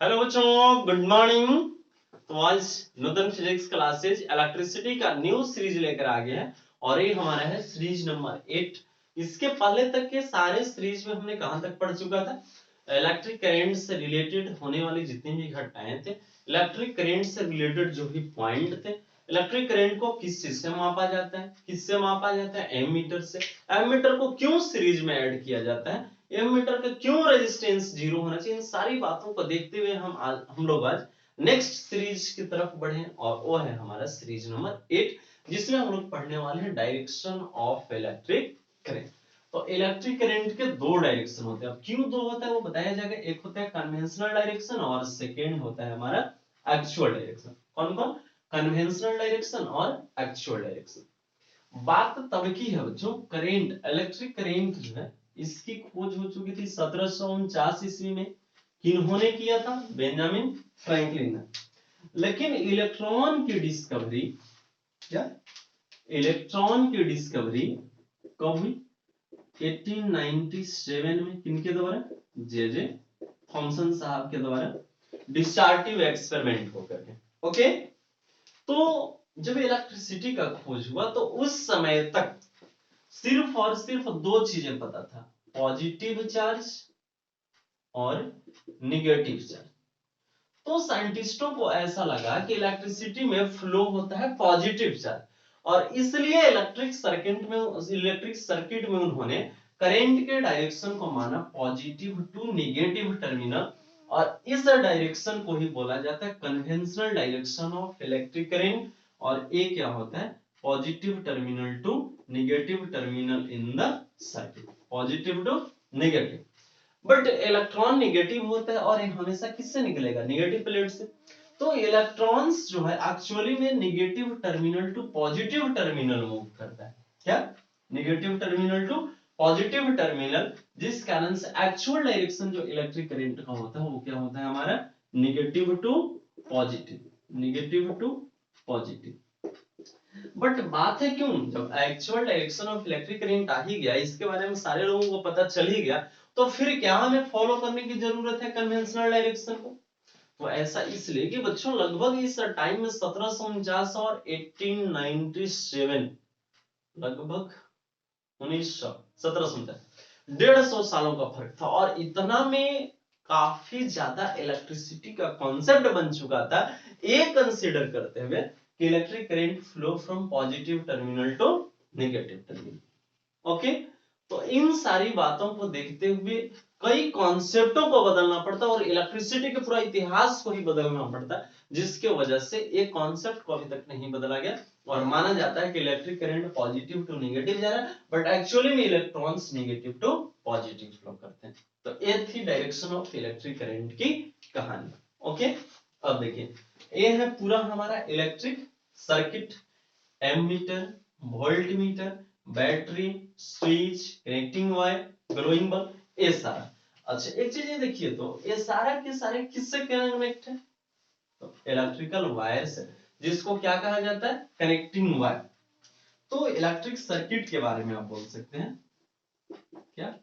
Hello बच्चों, good morning. तो आज नूतन फिजिक्स क्लासेज इलेक्ट्रिसिटी का न्यू सीरीज लेकर आ गए हैं और ये हमारा है सीरीज नंबर 8। इसके पहले तक के सारे सीरीज में हमने कहां तक पढ़ चुका था? इलेक्ट्रिक करंट से रिलेटेड होने वाली जितनी भी घटनाएं थे, इलेक्ट्रिक करंट से रिलेटेड जो भी पॉइंट थे, इलेक्ट्रिक करंट को किस चीज से मापा जाता है, किससे मापा जाता है? एमीटर से। एमीटर को क्यों सीरीज में ऐड किया जाता है, एमीटर का क्यों रेजिस्टेंस जीरो होना चाहिए, इन सारी बातों को देखते हुए हम लोग आज नेक्स्ट सीरीज की तरफ बढ़े और वो है हमारा सीरीज नंबर 8, जिसमें हम लोग पढ़ने वाले हैं डायरेक्शन ऑफ इलेक्ट्रिक करंट। तो इलेक्ट्रिक करंट के दो डायरेक्शन होते हैं। अब क्यों दो होता है वो बताया जाएगा। एक होता है कन्वेंशनल डायरेक्शन और सेकेंड होता है हमारा एक्चुअल डायरेक्शन। कौन कौन? कन्वेंशनल डायरेक्शन और एक्चुअल डायरेक्शन। बात तब की है बच्चों, करंट, इलेक्ट्रिक करंट जो है इसकी खोज हो चुकी थी 1749 ईस्वी में। किन्होंने किया था? बेंजामिन फ्रैंकलिन ने। लेकिन इलेक्ट्रॉन की डिस्कवरी, क्या इलेक्ट्रॉन की डिस्कवरी कब हुई? 1897 में। किनके द्वारा? जे जे थॉमसन साहब के द्वारा डिस्चार्टिव एक्सपेरिमेंट को करके। ओके, तो जब इलेक्ट्रिसिटी का खोज हुआ तो उस समय तक सिर्फ और सिर्फ दो चीजें पता था, पॉजिटिव चार्ज और निगेटिव चार्ज। तो साइंटिस्टों को ऐसा लगा कि इलेक्ट्रिसिटी में फ्लो होता है पॉजिटिव चार्ज, और इसलिए इलेक्ट्रिक सर्किट में उन्होंने करंट के डायरेक्शन को माना पॉजिटिव टू निगेटिव टर्मिनल, और इस डायरेक्शन को ही बोला जाता है conventional direction of electric current. और ये क्या होता है? Positive terminal to negative terminal in the circuit, positive to negative. But electron negative होता है और ये हमेशा किससे निकलेगा? नेगेटिव प्लेट से। तो इलेक्ट्रॉन्स जो है एक्चुअली में negative terminal to positive terminal move करता है। क्या? Negative terminal to positive terminal, जिस कारण से एक्चुअल डायरेक्शन जो इलेक्ट्रिक करंट का होता है वो क्या होता है हमारा? Negative to positive, negative to positive. But बात है क्यों, जब actual direction of electric current आ ही गया, इसके बारे में सारे लोगों को पता चल ही गया, तो फिर क्या हमें फॉलो करने की जरूरत है कन्वेंशनल डायरेक्शन को? तो ऐसा इसलिए कि बच्चों लगभग इस टाइम में 1749 और 1897, लगभग 1900, 1749, 150 सालों का फर्क था। और इतना में काफी ज्यादा इलेक्ट्रिसिटी का कॉन्सेप्ट बन चुका था, ये कंसीडर करते हुए कि electric current flow from positive terminal to negative terminal. Okay, तो इन सारी बातों को देखते हुए कई कॉन्सेप्टों को बदलना पड़ता है और इलेक्ट्रिसिटी के पूरा इतिहास को ही बदलना पड़ता है, जिसके वजह से एक कॉन्सेप्ट को अभी तक नहीं बदला गया और माना जाता है कि electric current positive to negative जा रहा है, बट एक्चुअली में electrons negative to positive flow करते हैं। तो ये थी डायरेक्शन ऑफ इलेक्ट्रिक करंट की कहानी। ओके, अब देखिए, ये है पूरा हमारा electric circuit. Ammeter, voltmeter, battery, switch, connecting wire, glowing bulb, ये सारा। अच्छा, एक चीज ये देखिए, तो ये सारा के सारे किससे कनेक्ट है? तो इलेक्ट्रिकल वायर से, जिसको क्या कहा जाता है? Connecting wire. तो इलेक्ट्रिक सर्किट के बारे में आप बोल सकते हैं क्या?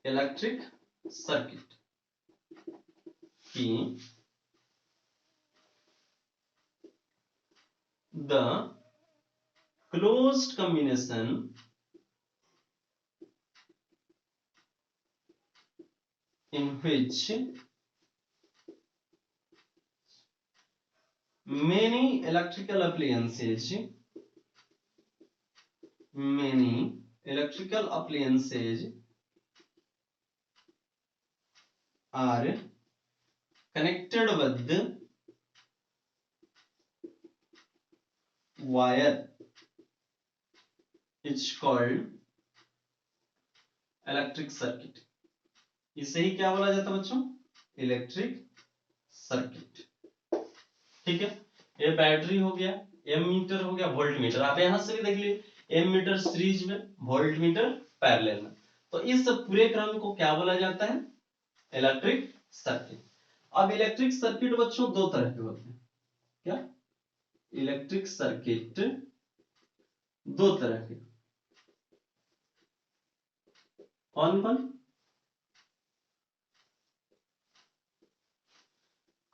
इलेक्ट्रिक सर्किट की the closed combination in which many electrical appliances are connected with wire is called electric circuit। इसे ही क्या बोला जाता है बच्चों? Electric circuit. ठीक है, ये बैटरी हो गया, एम मीटर हो गया, वोल्ट मीटर। आप यहां से भी देख लीजिए, एम मीटर सीरीज में, वोल्ट मीटर पैरेलल में। तो इस पूरे क्रम को क्या बोला जाता है? Electric circuit. अब इलेक्ट्रिक सर्किट बच्चों दो तरह के होते हैं। क्या? इलेक्ट्रिक सर्किट दो तरह के। कौन कौन?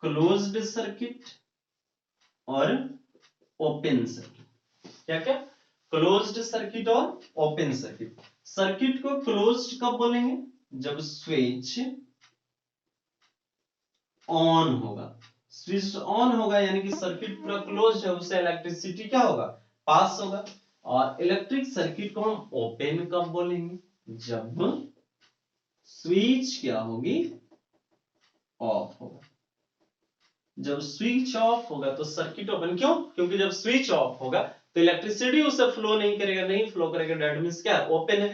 क्लोज्ड सर्किट और ओपन सर्किट। क्या क्या? क्लोज्ड सर्किट और ओपन सर्किट। सर्किट को क्लोज्ड कब बोलेंगे? जब स्विच ऑन होगा। स्विच ऑन होगा यानी कि सर्किट पूरा क्लोज है, उससे इलेक्ट्रिसिटी क्या होगा? पास होगा। और इलेक्ट्रिक सर्किट को हम ओपन कब बोलेंगे? जब स्विच क्या होगी? ऑफ होगा। जब स्विच ऑफ होगा तो सर्किट ओपन। क्यों? क्योंकि जब स्विच ऑफ होगा तो इलेक्ट्रिसिटी उससे फ्लो नहीं करेगा, नहीं फ्लो करेगा, दैट मींस क्या है? ओपन है।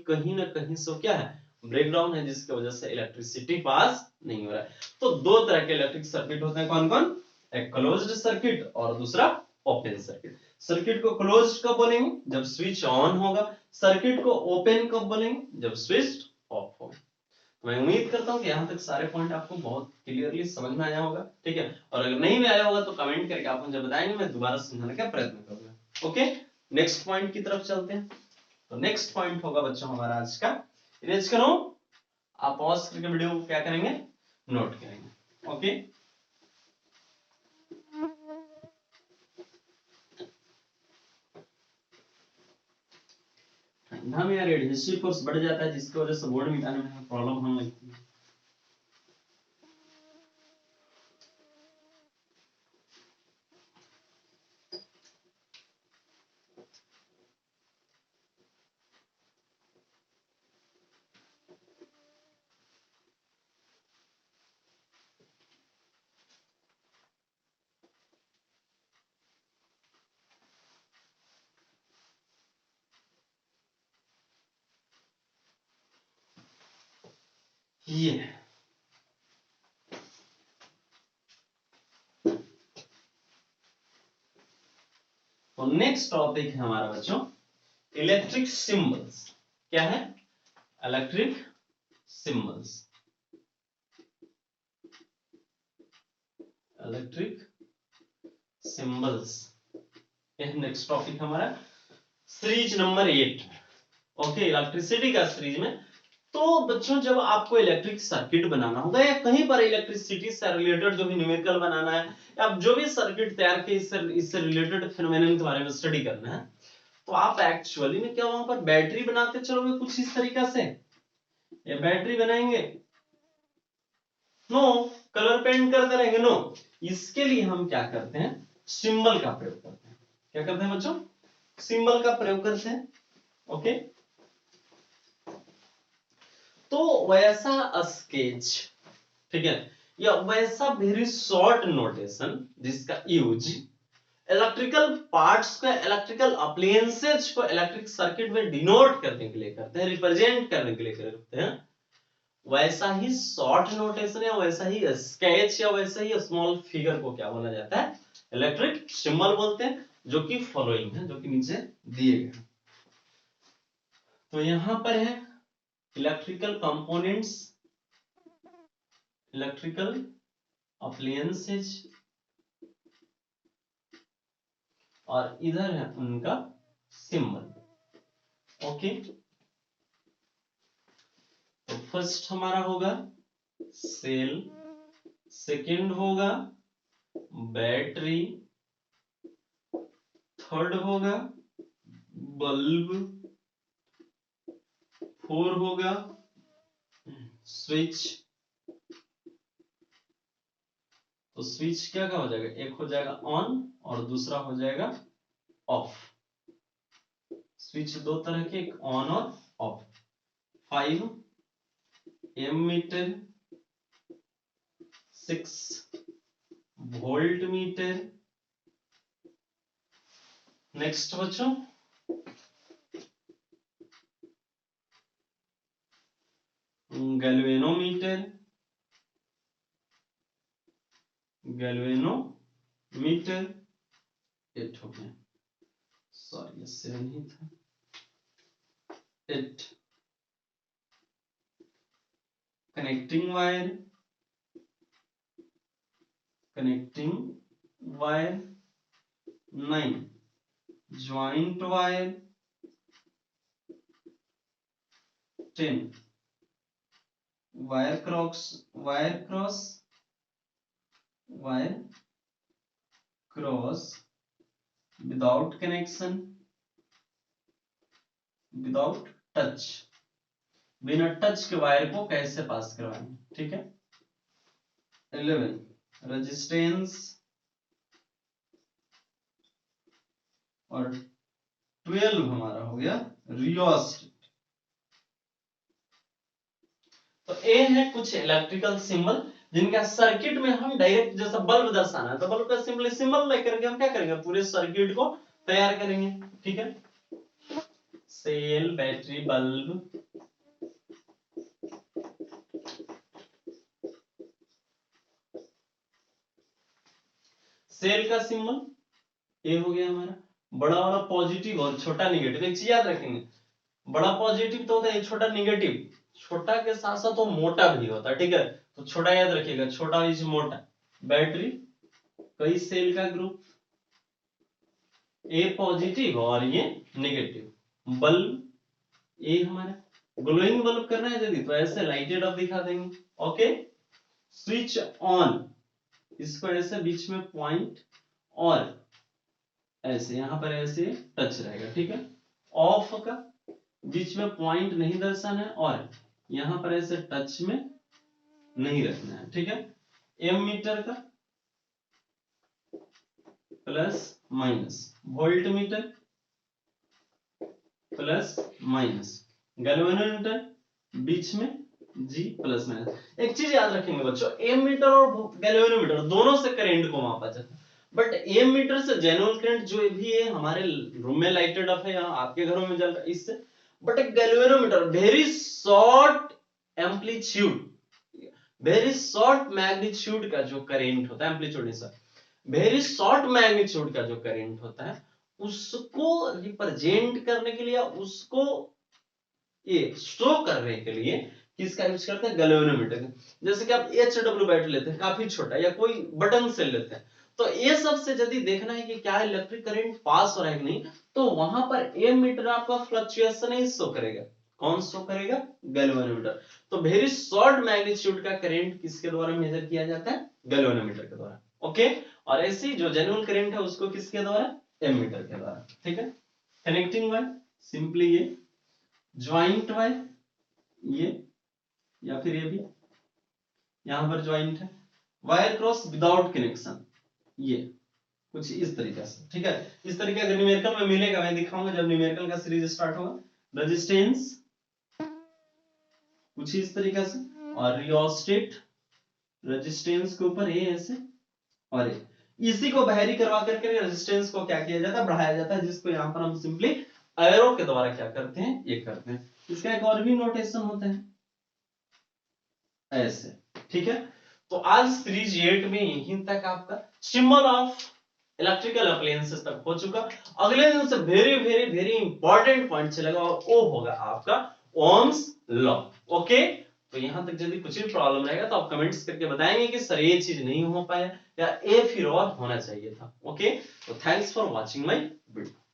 कहीं ना कहीं सो क्या है? ब्रेकडाउन है, जिसकी वजह से इलेक्ट्रिसिटी पास नहीं हो रहा है। तो दो तरह के इलेक्ट्रिक सर्किट होते हैं। कौन कौन? एक क्लोज्ड सर्किट और दूसरा ओपन सर्किट। सर्किट को क्लोज्ड कब बोलेंगे? जब स्विच ऑन होगा। सर्किट को ओपन कब बोलेंगे? जब स्विच ऑफ होगा। मैं उम्मीद करता हूं कि यहां तक सारे पॉइंट आपको बहुत क्लियरली समझ में आया होगा। ठीक है, और अगर नहीं भी आया होगा तो कमेंट करके आप मुझे बताएंगे, मैं दोबारा समझाने का प्रयत्न करूंगा। ओके, नेक्स्ट पॉइंट की तरफ चलते हैं। तो नेक्स्ट पॉइंट होगा बच्चों हमारा आज का, इरेज करो, आप पॉज करके वीडियो को क्या करेंगे? नोट करेंगे। ओके, ठंडा में यार एडहेसिव फोर्स बढ़ जाता है, जिसकी वजह से बोर्ड मिटाने में प्रॉब्लम होने लगती है। ये तो नेक्स्ट टॉपिक है हमारा बच्चों इलेक्ट्रिक सिंबल्स। क्या है? Electric symbols. इलेक्ट्रिक सिंबल्स, ये नेक्स्ट टॉपिक हमारा सीरीज नंबर 8। ओके, इलेक्ट्रिसिटी का सीरीज में। तो बच्चों जब आपको इलेक्ट्रिक सर्किट बनाना होगा या कहीं पर इलेक्ट्रिसिटी से रिलेटेड जो भी न्यूमेरिकल बनाना है या जो भी सर्किट तैयार के इससे रिलेटेड फिनोमेनन के बारे में स्टडी करना है, तो आप एक्चुअली में क्या वहां पर बैटरी बनाते चलोगे कुछ इस तरीका से, या बैटरी बनाएंगे? नो। कलर पेंट करते रहेंगे? नो। इसके लिए हम क्या करते हैं? सिंबल का प्रयोग करते हैं। क्या करते हैं बच्चों? सिंबल का प्रयोग करते हैं। ओके, तो वैसा स्केच, ठीक है, या वैसा वेरी शॉर्ट नोटेशन जिसका यूज इलेक्ट्रिकल पार्ट्स को, इलेक्ट्रिकल अप्लायंसेज को इलेक्ट्रिक सर्किट में डिनोट करने के लिए करते हैं, रिप्रेजेंट करने के लिए करते हैं, वैसा ही शॉर्ट नोटेशन या वैसा ही स्केच या वैसा ही स्मॉल फिगर को क्या बोला जाता है? इलेक्ट्रिक सिंबल बोलते हैं, जो कि फॉलोइंग है, जो कि नीचे दिए गए। तो यहां पर है इलेक्ट्रिकल कंपोनेंट्स, इलेक्ट्रिकल अप्लायंसेज, और इधर है उनका सिंबल। ओके, तो फर्स्ट हमारा होगा सेल, सेकंड होगा बैटरी, थर्ड होगा बल्ब, फोर होगा स्विच। तो स्विच क्या क्या हो जाएगा? एक हो जाएगा ऑन और दूसरा हो जाएगा ऑफ। स्विच दो तरह के, एक ऑन और off. 5 ammeter, 6 voltmeter. Next बच्चों गैल्वेनोमीटर, गैल्वेनोमीटर 8 हो गया, सॉरी ये 7 ही था, 8। Connecting wire, connecting wire 9। Joint wire 10। Wire cross, wire cross wire cross without connection, without touch, बिना टच के वायर को कैसे पास करवाएंगे, ठीक है। 11 रेजिस्टेंस और 12 हमारा हो गया रियोस्टेट। तो ए है कुछ इलेक्ट्रिकल सिंबल जिनका सर्किट में हम डायरेक्ट, जैसा बल्ब दर्शाना है तो बल्ब का सिंबल लेकर के हम क्या करेंगे, पूरे सर्किट को तैयार करेंगे, ठीक है। सेल, बैटरी, बल्ब, सेल का सिंबल ए हो गया हमारा, बड़ा वाला पॉजिटिव और छोटा निगेटिव। एक चीज याद रखेंगे, बड़ा पॉजिटिव तो होता है, छोटा निगेटिव, छोटा के साथ साथ वो मोटा भी होता है, ठीक है। तो छोटा याद रखिएगा, छोटा इज मोटा। बैटरी कई सेल का ग्रुप, ए पॉजिटिव और ये नेगेटिव। बल्ब ए हमारा ग्लोइंग बल्ब करना है यदि तो ऐसे लाइटेड अप दिखा देंगे, ओके। स्विच ऑन, इसको ऐसे बीच में पॉइंट और ऐसे यहां पर ऐसे टच रहेगा, ठीक है। ऑफ का बीच में पॉइंट नहीं दर्शाना है और यहां पर ऐसे टच में नहीं रखना है, ठीक है। एम मीटर का plus minus, voltmeter plus minus, galvanometer बीच में जी प्लस माइनस। एक चीज याद रखेंगे बच्चों, एम मीटर और गैल्वेनोमीटर दोनों से करंट को मापा जाता है, बट एम मीटर से जेन्युइन करंट जो भी है हमारे रूम में लाइटेड अप है या आपके घरों में जल रहा है इससे, but galvanometer very short amplitude, very short magnitude का जो करंट होता है, एम्पलीट्यूड नहीं सर, वेरी शॉर्ट मैग्नीट्यूड का जो करंट होता है उसको रिप्रेजेंट करने के लिए, उसको ये शो करने के लिए किसका यूज करते हैं, गैल्वेनोमीटर का। जैसे कि आप HW बैटरी लेते हैं काफी छोटा, या कोई बटन सेल लेते हैं, तो ये सबसे यदि देखना है कि क्या इलेक्ट्रिक करंट पास हो रहा है कि नहीं, तो वहां पर एम मीटर आपका फ्लक्चुएशन ही शो करेगा। कौन शो करेगा, गैल्वेनोमीटर। तो वेरी शॉर्ट मैग्नीट्यूड का करंट किसके द्वारा मेजर किया जाता है, गैल्वेनोमीटर के द्वारा, ओके। और ऐसे जो जेन्युइन करंट है उसको किसके द्वारा, एम मीटर के द्वारा, ठीक है। कनेक्टिंग वायर सिंपली ये, ज्वाइंट वायर ये, या फिर ये भी यहां पर ज्वाइंट है। वायर क्रॉस विदाउट कनेक्शन ये कुछ इस तरीके से, ठीक है। इस तरीके का न्यूमेरिकल में मिलेगा, मैं दिखाऊंगा जब न्यूमेरिकल का सीरीज स्टार्ट होगा। रेजिस्टेंस कुछ इस तरीके से, और रियोस्टेट रेजिस्टेंस के ऊपर ए ऐसे और ए, इसी को बाहरी करवा करके रेजिस्टेंस को क्या किया जाता है, बढ़ाया जाता है, जिसको यहां पर हम सिंपली एरो के द्वारा क्या करते हैं, ये करते हैं। इसका एक और भी नोटेशन होता है ऐसे, ठीक है। तो आज सीरीज 8 में यहीं तक आपका सिंबल ऑफ इलेक्ट्रिकल अप्लायंसेस तक हो चुका। अगले दिन से very very very important point चलेगा और वो होगा आपका ओम्स लॉ, ओके। तो यहां तक यदि कुछ भी प्रॉब्लम रहेगा तो आप कमेंट्स करके बताएंगे कि सर ये चीज नहीं हो पाया या ए फिर और होना चाहिए था, ओके। तो thanks for watching my video.